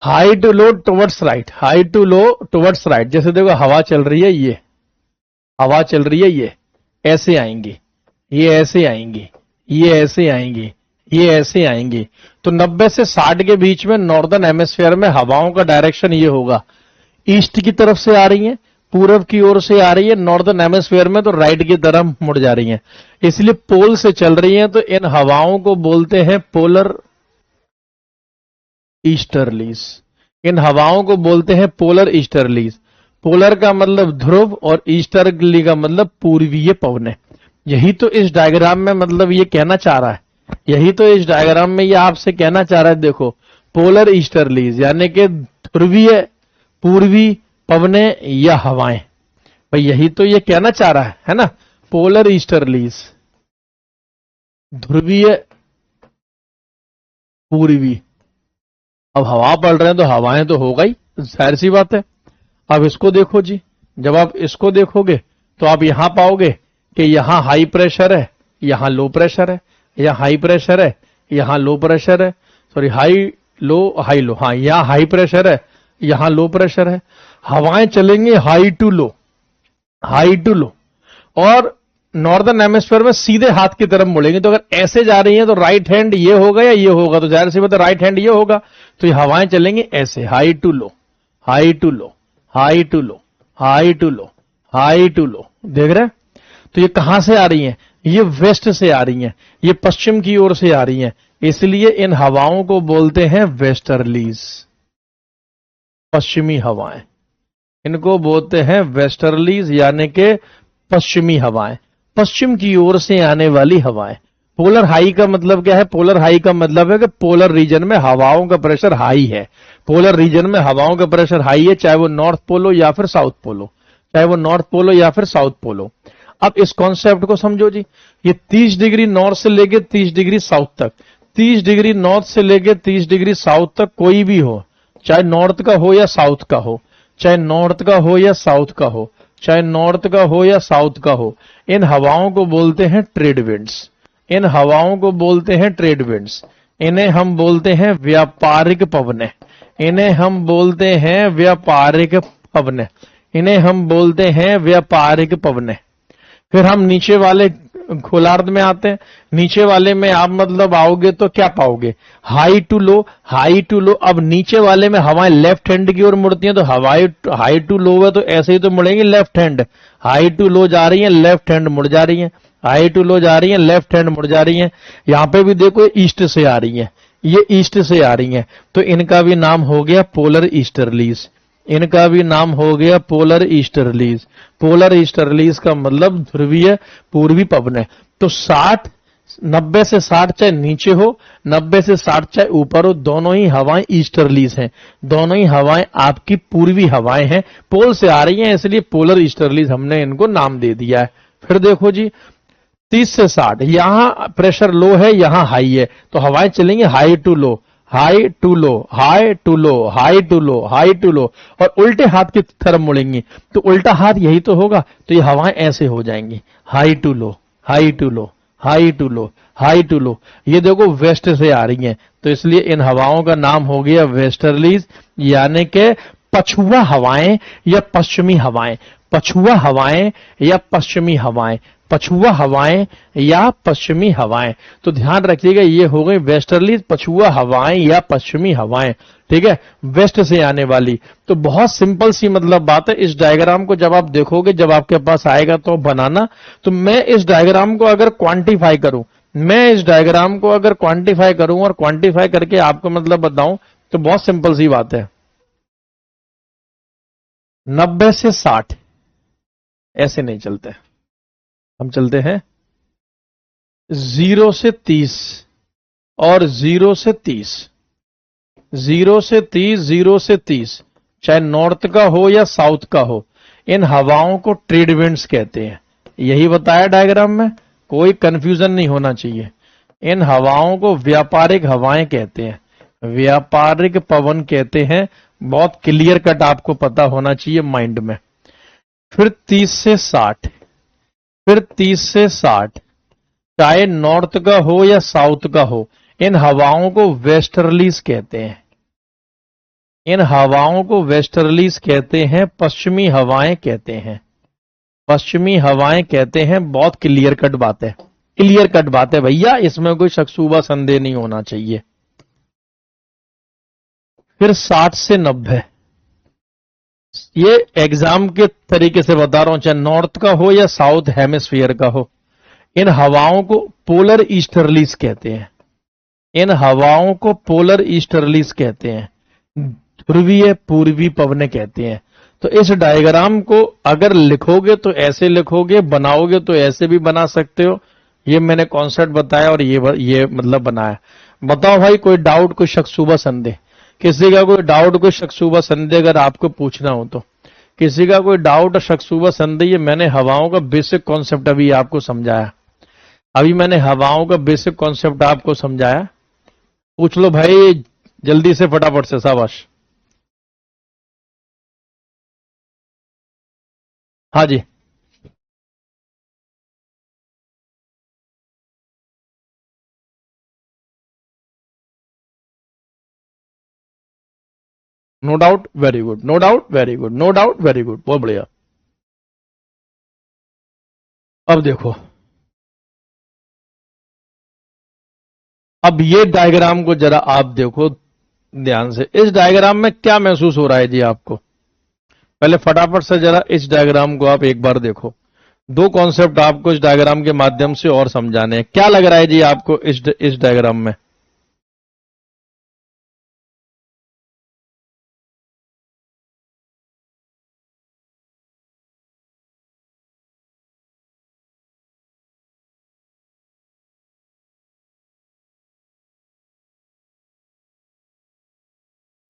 Speaker 1: High to low towards right, high to low towards right. जैसे देखो हवा चल रही है, ये हवा चल रही है, ये ऐसे आएंगी, ये ऐसे आएंगी, ये ऐसे आएंगी, ये ऐसे आएंगी। तो 90 से 60 के बीच में नॉर्दर्न हेमिस्फीयर में हवाओं का डायरेक्शन ये होगा, ईस्ट की तरफ से आ रही है, पूरब की ओर से आ रही है। नॉर्दर्न हेमिस्फीयर में तो राइट की तरफ मुड़ जा रही है, इसलिए पोल से चल रही है। तो इन हवाओं को बोलते हैं पोलर ईस्टर्लीज। इन हवाओं को बोलते हैं पोलर ईस्टर्लीज। पोलर का मतलब ध्रुव और ईस्टर्ली का मतलब पूर्वीय पवने। यही तो इस डायग्राम में मतलब ये कहना चाह रहा है, यही तो इस डायग्राम में ये आपसे कहना चाह रहा है। देखो पोलर ईस्टर्लीज यानी कि ध्रुवीय पूर्वी पवने या हवाएं, भाई यही तो ये कहना चाह रहा है ना। पोलर ईस्टर्लीज, ध्रुवीय पूर्वी। अब हवा पड़ रहे हैं तो हवाएं तो होगा ही, जाहिर सी बात है। अब इसको देखो जी, जब आप इसको देखोगे तो आप यहां पाओगे कि यहां हाई प्रेशर है, यहां लो प्रेशर है, यहां हाई प्रेशर है, यहां लो प्रेशर है, सॉरी हाई लो, हाँ यहां हाई प्रेशर है, यहां लो प्रेशर है। हवाएं चलेंगी high to low, high to low. और नॉर्दर्न हेमिस्फीयर में सीधे हाथ की तरफ मुड़ेंगे। तो अगर ऐसे जा रही हैं तो राइट हैंड ये होगा या ये होगा, तो जाहिर सी बात है राइट हैंड ये होगा। तो ये हवाएं चलेंगी ऐसे, high to low, high to low, high to low, high to low, high to low. देख रहे हैं? तो ये कहां से आ रही हैं? ये वेस्ट से आ रही हैं, ये पश्चिम की ओर से आ रही हैं। इसलिए इन हवाओं को बोलते हैं वेस्टर्लीज, पश्चिमी हवाएं। इनको बोलते हैं वेस्टर्लीज यानी कि पश्चिमी हवाएं, पश्चिम की ओर से आने वाली हवाएं। पोलर हाई का मतलब क्या है? पोलर हाई का मतलब है कि पोलर रीजन में हवाओं का प्रेशर हाई है। पोलर रीजन में हवाओं का प्रेशर हाई है, चाहे वो नॉर्थ पोल हो या फिर साउथ पोल हो, चाहे वो नॉर्थ पोल हो या फिर साउथ पोल हो। अब इस कॉन्सेप्ट को समझो जी, ये 30 डिग्री नॉर्थ से लेके 30 डिग्री साउथ तक, 30 डिग्री नॉर्थ से लेके 30 डिग्री साउथ तक कोई भी हो, चाहे नॉर्थ का हो या साउथ का हो, चाहे नॉर्थ का हो या साउथ का हो, चाहे नॉर्थ का हो या साउथ का हो, इन हवाओं को बोलते हैं ट्रेड विंड्स। इन हवाओं को बोलते हैं ट्रेड विंड्स। इन्हें हम बोलते हैं व्यापारिक पवनें। इन्हें हम बोलते हैं व्यापारिक पवनें। इन्हें हम बोलते हैं व्यापारिक पवनें। फिर हम नीचे वाले गोलार्ध में आते हैं। नीचे वाले में आप मतलब आओगे तो क्या पाओगे, high to low, high to low. अब नीचे वाले में हवाएं लेफ्ट हैंड की ओर मुड़ती हैं, तो हवाई हाई टू लो है तो ऐसे ही तो मुड़ेंगी लेफ्ट हैंड। हाई टू लो जा रही है, लेफ्ट हैंड मुड़ जा रही है, हाई टू लो जा रही है, लेफ्ट हैंड मुड़ जा रही है। यहां पे भी देखो ईस्ट से आ रही है, ये ईस्ट से आ रही है, तो इनका भी नाम हो गया पोलर ईस्टर्लीज। इनका भी नाम हो गया पोलर ईस्टर्लीज। पोलर ईस्टर्लीज का मतलब ध्रुवीय पूर्वी पवनें। तो 60, 90 से 60 चाहे नीचे हो, 90 से 60 चाहे ऊपर हो, दोनों ही हवाएं ईस्टर्लीज हैं। दोनों ही हवाएं आपकी पूर्वी हवाएं हैं, पोल से आ रही हैं, इसलिए पोलर ईस्टर्लीज हमने इनको नाम दे दिया है। फिर देखो जी 30 से 60, यहां प्रेशर लो है, यहां हाई है, तो हवाएं चलेंगी high to low, high to low, high to low, high to low, high to low, और उल्टे हाथ की तरफ मुड़ेंगी, तो उल्टा हाथ यही तो होगा, तो ये हवाएं ऐसे हो जाएंगी, high to low, high to low, high to low, high to low. ये देखो वेस्ट से आ रही हैं, तो इसलिए इन हवाओं का नाम हो गया वेस्टर्लीज, यानी कि पछुआ हवाएं या पश्चिमी हवाएं। पछुआ हवाएं या पश्चिमी हवाएं, पछुआ हवाएं या पश्चिमी हवाएं। तो ध्यान रखिएगा, ये हो गई वेस्टर्ली, पछुआ हवाएं या पश्चिमी हवाएं, ठीक है, वेस्ट से आने वाली। तो बहुत सिंपल सी मतलब बात है। इस डायग्राम को जब आप देखोगे, जब आपके पास आएगा तो बनाना, तो मैं इस डायग्राम को अगर क्वांटिफाई करूं, मैं इस डायग्राम को अगर क्वांटिफाई करूं और क्वांटिफाई करके आपको मतलब बताऊं, तो बहुत सिंपल सी बात है। 90 से 60 ऐसे नहीं चलते, हम चलते हैं 0 से 30 और 0 से 30, 0 से 30, 0 से 30, चाहे नॉर्थ का हो या साउथ का हो, इन हवाओं को ट्रेड विंड्स कहते हैं। यही बताया डायग्राम में, कोई कंफ्यूजन नहीं होना चाहिए। इन हवाओं को व्यापारिक हवाएं कहते हैं, व्यापारिक पवन कहते हैं। बहुत क्लियर कट आपको पता होना चाहिए माइंड में। फिर 30 से 60, फिर 30 से 60, चाहे नॉर्थ का हो या साउथ का हो, इन हवाओं को वेस्टर्लीज कहते हैं। इन हवाओं को वेस्टर्लीज कहते हैं, पश्चिमी हवाएं कहते हैं, पश्चिमी हवाएं कहते हैं। बहुत क्लियर कट बात है, क्लियर कट बात है भैया, इसमें कोई शकशुबा संदेह नहीं होना चाहिए। फिर 60 से 90, ये एग्जाम के तरीके से बता रहा हूं, चाहे नॉर्थ का हो या साउथ हेमिस्फीयर का हो, इन हवाओं को पोलर ईस्टर्लीज कहते हैं। इन हवाओं को पोलर ईस्टर्लीज कहते हैं, ध्रुवीय पूर्वी पवनें कहते हैं। तो इस डायग्राम को अगर लिखोगे तो ऐसे लिखोगे, बनाओगे तो ऐसे भी बना सकते हो। ये मैंने कॉन्सेप्ट बताया और ये मतलब बनाया। बताओ भाई, कोई डाउट, कोई शक, शुबा, संदेह? किसी का कोई डाउट, कोई शक, शुबा, संदेह अगर आपको पूछना हो तो? किसी का कोई डाउट, शक, शुबा, संदेह? ये मैंने हवाओं का बेसिक कॉन्सेप्ट अभी आपको समझाया, अभी मैंने हवाओं का बेसिक कॉन्सेप्ट आपको समझाया। पूछ लो भाई जल्दी से, फटाफट से, शाबाश। हाँ जी, no doubt, very good, no doubt, very good, no doubt, very good, बहुत बढ़िया। अब देखो, अब ये डायग्राम को जरा आप देखो ध्यान से। इस डायग्राम में क्या महसूस हो रहा है जी आपको? पहले फटाफट से जरा इस डायग्राम को आप एक बार देखो। दो कॉन्सेप्ट आपको इस डायग्राम के माध्यम से और समझाने हैं। क्या लग रहा है जी आपको इस डायग्राम में?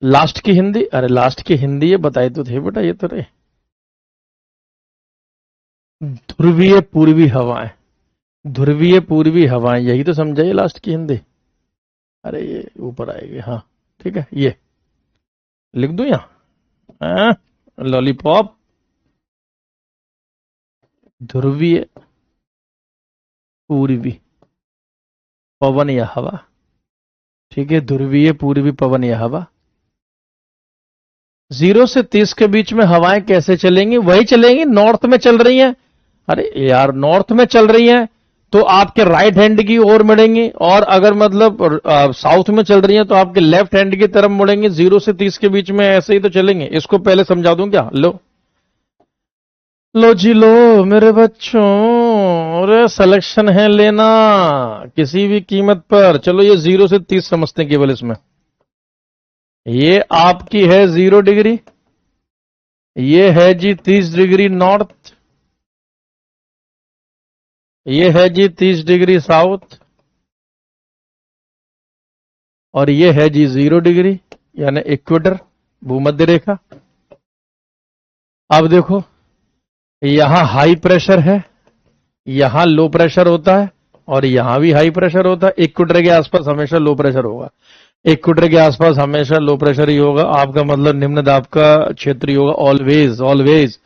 Speaker 1: लास्ट की हिंदी? अरे लास्ट की हिंदी ये बताई तो थे बेटा, ये तो रे। ध्रुवीय पूर्वी हवाएं, ध्रुवीय पूर्वी हवाएं, यही तो समझाइए लास्ट की हिंदी। अरे ये ऊपर आएगी, हाँ ठीक है, ये लिख दूं यहाँ, लॉलीपॉप, ध्रुवीय पूर्वी पवन या हवा, ठीक है, ध्रुवीय पूर्वी पवन या हवा। 0 से 30 के बीच में हवाएं कैसे चलेंगी? वही चलेंगी नॉर्थ में चल रही हैं। अरे यार, नॉर्थ में चल रही हैं तो आपके राइट हैंड की ओर मुड़ेंगी, और अगर मतलब साउथ में चल रही हैं तो आपके लेफ्ट हैंड की तरफ मुड़ेंगे। 0 से 30 के बीच में ऐसे ही तो चलेंगे। इसको पहले समझा दूं क्या? लो जी लो मेरे बच्चों, अरे सिलेक्शन है लेना किसी भी कीमत पर। चलो ये 0 से 30 समझते हैं केवल इसमें। ये आपकी है 0 डिग्री, ये है जी 30 डिग्री नॉर्थ, ये है जी 30 डिग्री साउथ, और ये है जी 0 डिग्री यानी इक्वेटर, भूमध्य रेखा। अब देखो, यहां हाई प्रेशर है, यहां लो प्रेशर होता है, और यहां भी हाई प्रेशर होता है। इक्वेटर के आसपास हमेशा लो प्रेशर होगा, इक्वेटर के आसपास हमेशा लो प्रेशर ही होगा। आपका मतलब निम्न दाब का क्षेत्र ही होगा, ऑलवेज ऑलवेज।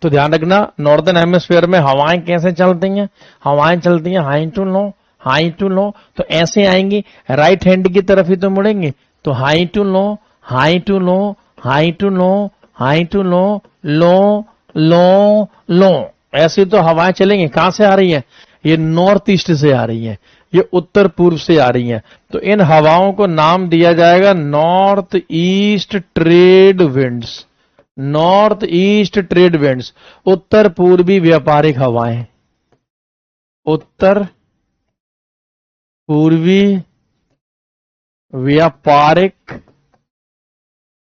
Speaker 1: तो ध्यान रखना, नॉर्दर्न हेमिस्फीयर में हवाएं कैसे चलती हैं? हवाएं चलती हैं high to low, high to low, तो ऐसे आएंगी, राइट हैंड की तरफ ही तो मुड़ेंगे। तो high to low, high to low, high to low, high to low, low low low, ऐसी तो हवाएं चलेंगी। कहां से आ रही है? ये नॉर्थ ईस्ट से आ रही है, ये उत्तर पूर्व से आ रही हैं। तो इन हवाओं को नाम दिया जाएगा north east trade winds, north east trade winds, उत्तर पूर्वी व्यापारिक हवाएं, उत्तर पूर्वी व्यापारिक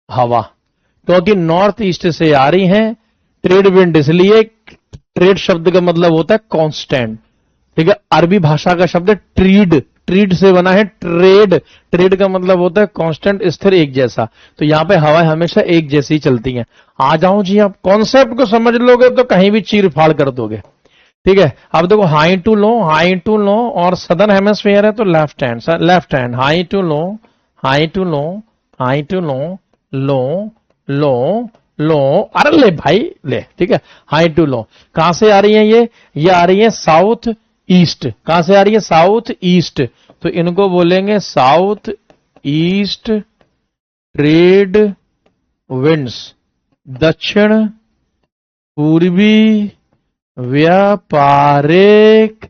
Speaker 1: हवा। क्योंकि नॉर्थ ईस्ट से आ रही हैं, ट्रेड विंड इसलिए, ट्रेड शब्द का मतलब होता है कांस्टेंट, ठीक है। अरबी भाषा का शब्द है ट्रीड, ट्रीड से बना है ट्रेड, ट्रेड का मतलब होता है कांस्टेंट, स्थिर, एक जैसा। तो यहां पे हवाएं हमेशा एक जैसी चलती हैं। आ जाओ जी, आप कॉन्सेप्ट को समझ लोगे तो कहीं भी चीर फाड़ कर दोगे, ठीक है। अब देखो, high to low, high to low, और सदर्न हेमिस्फीयर है तो left hand, left hand, high to low, high to low, high to low, low low low, अरे ले भाई ले, ठीक है। हाई टू लो कहां से आ रही है? ये आ रही है साउथ ईस्ट। कहां से आ रही है? South east. तो इनको बोलेंगे साउथ ईस्ट ट्रेड विंड्स, दक्षिण पूर्वी व्यापारिक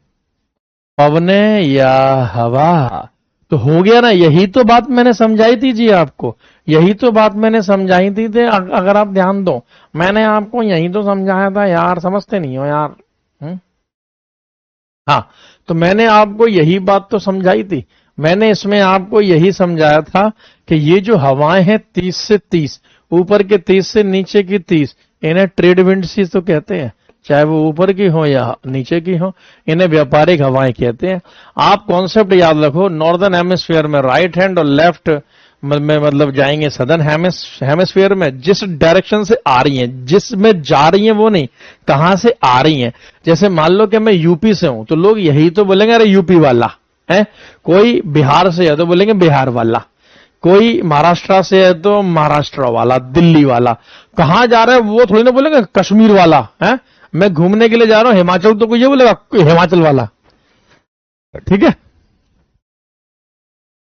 Speaker 1: पवने या हवा। तो हो गया ना, यही तो बात मैंने समझाई थी जी आपको, यही तो बात मैंने समझाई थी। अगर आप ध्यान दो, मैंने आपको यही तो समझाया था यार, समझते नहीं हो यार। हाँ, तो मैंने आपको यही बात तो समझाई थी। मैंने इसमें आपको यही समझाया था कि ये जो हवाएं हैं 30 से 30, ऊपर के 30 से नीचे की 30, इन्हें ट्रेड विंड्स ही तो कहते हैं, चाहे वो ऊपर की हो या नीचे की हो, इन्हें व्यापारिक हवाएं कहते हैं। आप कॉन्सेप्ट याद रखो, नॉर्दर्न हेमिस्फीयर में राइट हैंड और लेफ्ट में मतलब जाएंगे सदर्न हेमिस्फीयर में, जिस डायरेक्शन से आ रही हैं, जिसमें जा रही हैं वो नहीं, कहां से आ रही हैं। जैसे मान लो कि मैं यूपी से हूं तो लोग यही तो बोलेंगे अरे यूपी वाला है, कोई बिहार से है तो बोलेंगे बिहार वाला, कोई महाराष्ट्र से है तो महाराष्ट्र वाला, दिल्ली वाला। कहां जा रहा है वो थोड़ी ना बोलेंगे कश्मीर वाला है। मैं घूमने के लिए जा रहा हूं हिमाचल तो कोई ये बोलेगा हिमाचल वाला, ठीक है।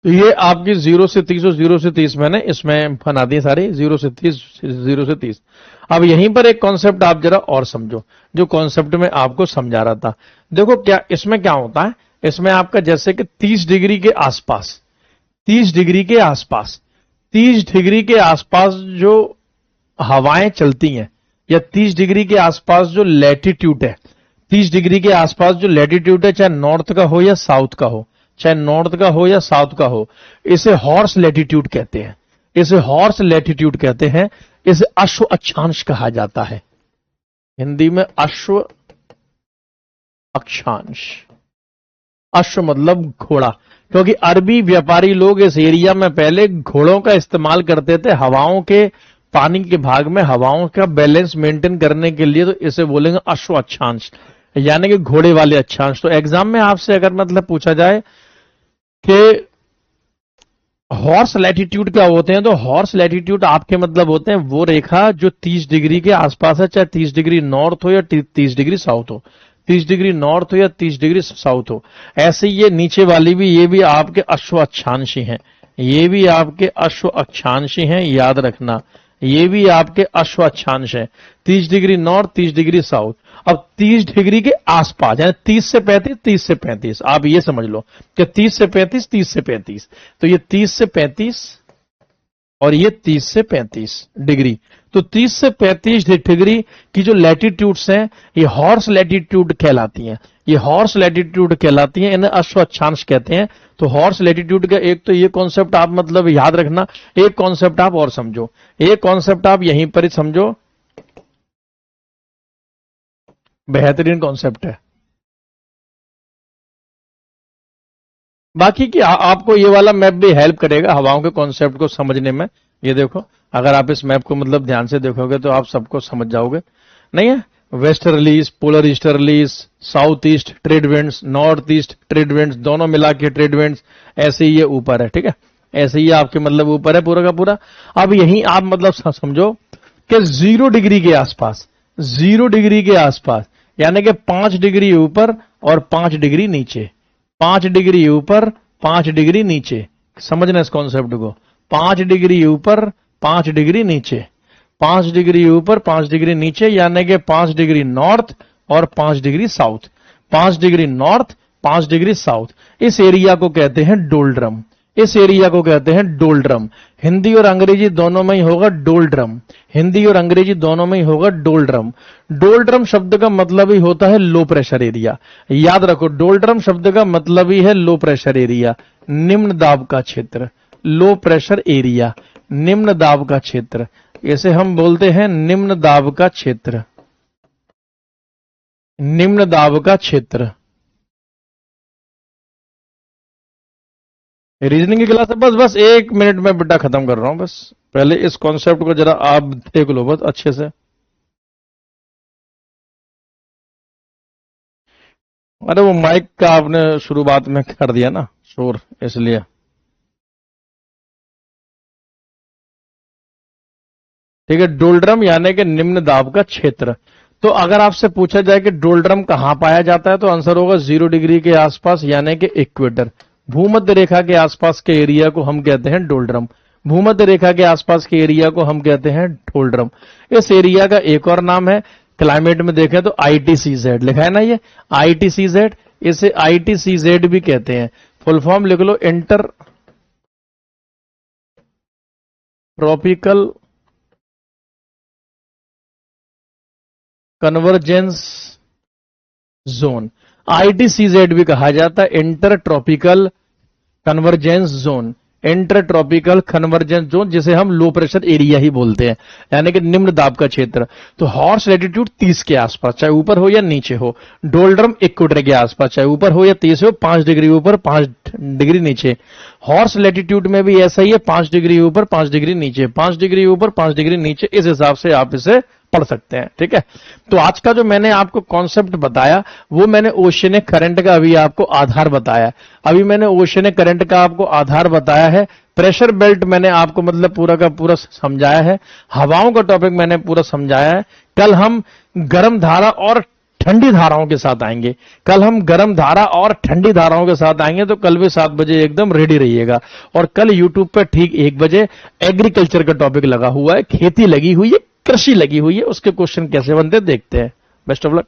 Speaker 1: तो ये आपकी 0 से 30 और 0 से 30 मैंने इसमें बना दी सारी, 0 से 30, 0 से 30। अब यहीं पर एक कॉन्सेप्ट आप जरा और समझो, जो कॉन्सेप्ट में आपको समझा रहा था। देखो क्या इसमें क्या होता है, इसमें आपका जैसे कि 30 डिग्री के आसपास, 30 डिग्री के आसपास, 30 डिग्री के आसपास जो हवाएं चलती हैं, या 30 डिग्री के आसपास जो लैटिट्यूड है, 30 डिग्री के आसपास जो लैटिट्यूड है, चाहे नॉर्थ का हो या साउथ का हो, चाहे नॉर्थ का हो या साउथ का हो, इसे हॉर्स लैटिट्यूड कहते हैं, इसे हॉर्स लैटिट्यूड कहते हैं। इसे अश्व अक्षांश कहा जाता है, हिंदी में अश्व अक्षांश। अश्व मतलब घोड़ा, क्योंकि अरबी व्यापारी लोग इस एरिया में पहले घोड़ों का इस्तेमाल करते थे हवाओं के पानी के भाग में हवाओं का बैलेंस मेंटेन करने के लिए, तो इसे बोलेंगे अश्व अक्षांश, यानी कि घोड़े वाले अक्षांश। तो एग्जाम में आपसे अगर मतलब पूछा जाए कि हॉर्स लैटिट्यूड क्या होते हैं, तो हॉर्स लैटिट्यूड आपके मतलब होते हैं वो रेखा जो 30 डिग्री के आसपास है, चाहे 30 डिग्री नॉर्थ हो या 30 डिग्री साउथ हो, 30 डिग्री नॉर्थ हो या 30 डिग्री साउथ हो। ऐसे ये नीचे वाली भी, ये भी आपके अश्व अक्षांशी हैं, ये भी आपके अश्व अक्षांशी हैं, याद रखना, ये भी आपके अश्व अक्षांश है। 30 डिग्री नॉर्थ, 30 डिग्री साउथ। अब 30 डिग्री के आसपास, यानी 30 से 35, 30 से 35, आप ये समझ लो कि 30 से 35, 30 से 35, तो ये 30 से 35 और ये 30 से 35 डिग्री। तो 30 से 35 डिग्री की जो लैटिट्यूड्स हैं, ये हॉर्स लैटिट्यूड कहलाती हैं, ये हॉर्स लैटिट्यूड कहलाती हैं, इन्हें अश्व अक्षांश कहते हैं। तो हॉर्स लैटिट्यूड का एक तो ये कॉन्सेप्ट आप मतलब याद रखना, एक कॉन्सेप्ट आप और समझो, एक कॉन्सेप्ट आप यहीं पर ही समझो, बेहतरीन कॉन्सेप्ट है। बाकी की आपको ये वाला मैप भी हेल्प करेगा हवाओं के कॉन्सेप्ट को समझने में। ये देखो, अगर आप इस मैप को मतलब ध्यान से देखोगे तो आप सबको समझ जाओगे, नहीं है? Westerlies, polar easterlies, south east trade winds, north east trade winds, दोनों मिला के ट्रेड विंड्स, ऐसे ही ये ऊपर है, ठीक है? ऐसे ही आपके मतलब ऊपर है पूरा का पूरा। अब यहीं आप मतलब समझो कि 0 डिग्री के आसपास, 0 डिग्री के आसपास, यानी कि 5 डिग्री ऊपर और 5 डिग्री नीचे, 5 डिग्री ऊपर 5 डिग्री नीचे, समझना इस कॉन्सेप्ट को। 5 डिग्री ऊपर 5 डिग्री नीचे, 5 डिग्री ऊपर 5 डिग्री नीचे, यानी कि 5 डिग्री नॉर्थ और 5 degree south, 5 degree north 5 degree south. इस एरिया को कहते हैं डोल्ड्रम, इस एरिया को कहते हैं डोल्ड्रम। हिंदी और अंग्रेजी दोनों में ही होगा डोल्ड्रम, हिंदी और अंग्रेजी दोनों में ही होगा डोल्ड्रम। डोल्ड्रम शब्द का मतलब ही होता है लो प्रेशर एरिया, याद रखो, डोल्ड्रम शब्द का मतलब ही है लो प्रेशर एरिया, निम्न दाब का क्षेत्र, लो प्रेशर एरिया, निम्न दाब का क्षेत्र, इसे हम बोलते हैं निम्न दाब का क्षेत्र, निम्न दाब का क्षेत्र। रीजनिंग की क्लास है, बस 1 मिनट में बेटा खत्म कर रहा हूं। बस पहले इस कॉन्सेप्ट को जरा आप देख लो बस अच्छे से। अरे वो माइक का आपने शुरुआत में कर दिया ना शोर, इसलिए। ठीक है, डोल्ड्रम यानी कि निम्न दाब का क्षेत्र। तो अगर आपसे पूछा जाए कि डोल्ड्रम कहां पाया जाता है, तो आंसर होगा 0 डिग्री के आसपास, यानी कि इक्वेटर, भूमध्य रेखा के आसपास के एरिया को हम कहते हैं डोल्ड्रम, भूमध्य रेखा के आसपास के एरिया को हम कहते हैं डोल्ड्रम। इस एरिया का एक और नाम है, क्लाइमेट में देखें तो ITCZ लिखा है ना, ये ITCZ, इसे ITCZ भी कहते हैं। फुल फॉर्म लिख लो, intertropical convergence zone, ITCZ भी कहा जाता है, intertropical convergence zone, intertropical convergence zone, जिसे हम लो प्रेशर एरिया ही बोलते हैं, यानी कि निम्न दाब का क्षेत्र। तो हॉर्स लैटिट्यूड 30 के आसपास, चाहे ऊपर हो या नीचे हो, डोल्ड्रम इक्वेटर के आसपास, चाहे ऊपर हो या 30 हो, 5 डिग्री ऊपर 5 डिग्री नीचे। हॉर्स लैटिट्यूड में भी ऐसा ही है, 5 डिग्री ऊपर 5 डिग्री नीचे, 5 डिग्री ऊपर 5 डिग्री नीचे, इस हिसाब से आप इसे पढ़ सकते हैं। ठीक है, तो आज का जो मैंने आपको कॉन्सेप्ट बताया वो मैंने ओशियनिक करंट का अभी आपको आधार बताया, अभी मैंने ओशियनिक करंट का आपको आधार बताया है, प्रेशर बेल्ट मैंने आपको मतलब पूरा का पूरा समझाया है, हवाओं का टॉपिक मैंने पूरा समझाया है। कल हम गर्म धारा और ठंडी धाराओं के साथ आएंगे, कल हम गर्म धारा और ठंडी धाराओं के साथ आएंगे, तो कल भी 7 बजे एकदम रेडी रहिएगा। और कल यूट्यूब पर ठीक 1 बजे एग्रीकल्चर का टॉपिक लगा हुआ है, खेती लगी हुई है, कृषि लगी हुई है, उसके क्वेश्चन कैसे बनते देखते हैं। Best of luck.